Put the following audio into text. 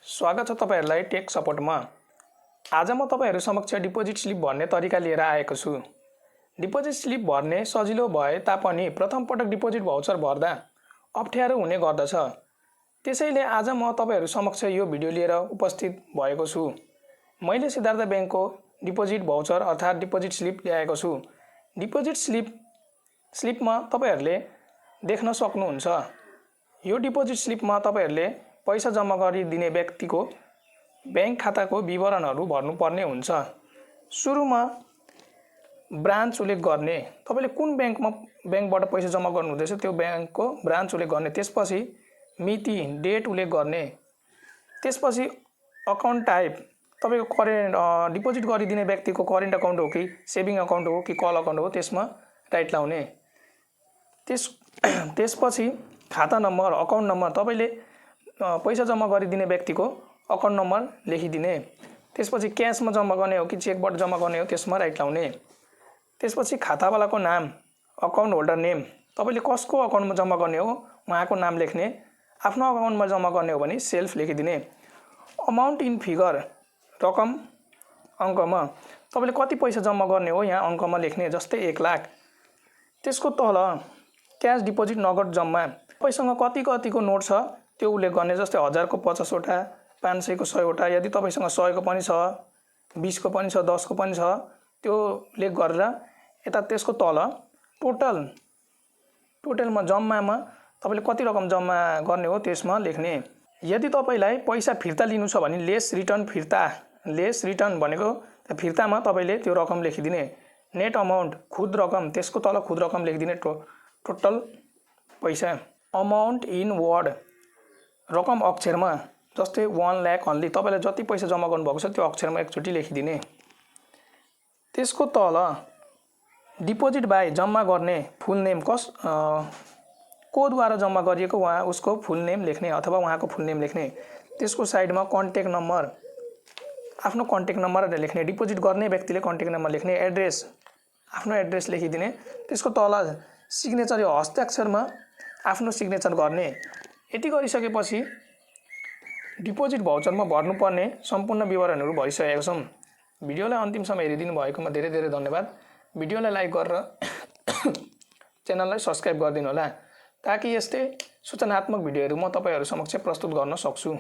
स्वागत छ तपाईहरुलाई टेक सपोर्टमा। आज म तपाईहरु समक्ष डिपोजिट स्लिप भर्ने तरिका लिएर आएको छु। डिपोजिट स्लिप भर्ने सजिलो भए तापनि प्रथम पटक डिपोजिट भाउचर भर्दा अप्ठ्यारो हुने गर्दछ। त्यसैले आज म तपाईहरु समक्ष यो भिडियो लिएर उपस्थित भएको छु। मैले सिद्धार्थ बैंकको डिपोजिट भाउचर अर्थात डिपोजिट स्लिप ल्याएको छु। डिपोजिट स्लिपमा तपाईहरुले देख्न सक्नुहुन्छ। यो डिपोजिट स्लिपमा तपाईहरुले पैसा जम्मा गरिदिने व्यक्तिको बैंक खाताको विवरणहरू भर्नुपर्ने हुन्छ। सुरुमा ब्रान्च उल्लेख गर्ने, तपाईले कुन बैंकबाट पैसा जम्मा गर्नु हुँदैछ त्यो बैंकको ब्रान्च उल्लेख गर्ने, त्यसपछि मिति डेट उल्लेख गर्ने, त्यसपछि अकाउन्ट टाइप, तपाईको करेन्ट डिपोजिट गरिदिने व्यक्तिको करेन्ट अकाउन्ट हो कि सेभिङ अकाउन्ट हो कि कल अकाउन्ट हो त्यसमा राइट लाउने। त्यसपछि खाता नम्बर, अकाउन्ट नम्बर, तपाईले पैसा जम्मा गरिदिने व्यक्तिको अकाउन्ट नम्बर लेखिदिने। त्यसपछि क्याशमा जम्मा गर्ने हो कि चेकबाट जम्मा गर्ने हो त्यसमा राइट लाउने। त्यसपछि खातावालाको नाम, अकाउन्ट होल्डर नेम, तपाईले कसको अकाउन्टमा जम्मा गर्ने हो उहाँको नाम लेख्ने। आफ्नो अकाउन्टमा जम्मा गर्ने हो भने सेल्फ लेखिदिने। अमाउन्ट इन फिगर, रकम अङ्कमा, तपाईले कति पैसा जम्मा गर्ने हो यहाँ अङ्कमा लेख्ने, जस्तै 1 लाख। त्यसको तल क्याश डिपोजिट नगद जम्मा, तपाईसँग कतिको नोट छ त्यो उल्लेख गर्ने, जस्तै 1000 को 50 वटा, 500 को 100 वटा, यदि तपाईसँग 100 को पनि छ, 20 को पनि छ, 10 को पनि छ त्यो उल्लेख गरेर यता त्यसको तल टोटलमा जम्मामा तपाईले कति रकम जम्मा गर्ने हो त्यसमा लेख्ने। यदि तपाईलाई पैसा फिर्ता लिनु छ भने लेस रिटर्न भनेको फिर्तामा तपाईले त्यो रकम लेखिदिने। नेट अमाउन्ट, खुद रकम, त्यसको तल खुद रकम लेखिदिने, टोटल पैसा। अमाउन्ट इन वर्ड, रकम अक्षरमा, जस्तै 1 लाख अन्ली, तपाईले जति पैसा जम्मा गर्नु भएको छ त्यो अक्षरमा एकचोटी लेखिदिने। त्यसको तल डिपोजिट बाई, जम्मा गर्ने फुल नेम, को द्वारा जम्मा गरिएको उसको फुल नेम लेख्ने अथवा उहाँको फुल नेम लेख्ने। त्यसको साइडमा कन्ट्याक्ट नम्बर, आफ्नो कन्ट्याक्ट नम्बर लेख्ने, डिपोजिट गर्ने व्यक्तिले कन्ट्याक्ट नम्बर लेख्ने। एड्रेस, आफ्नो एड्रेस लेखिदिने। त्यसको तल सिग्नेचर, यो हस्ताक्षरमा आफ्नो सिग्नेचर गर्ने। यति गरिसकेपछि डिपोजिट भाउचरमा भर्नुपर्ने सम्पूर्ण विवरणहरू भरिसकेका छौं। भिडियोलाई अन्तिमसम्म हेरिदिनु भएकोमा धेरै धेरै धन्यवाद। भिडियोलाई लाइक गरेर च्यानललाई सब्स्क्राइब गरिदिनु होला ताकि यस्तै सूचनात्मक भिडियोहरू म तपाईहरु समक्ष प्रस्तुत गर्न सक्छु।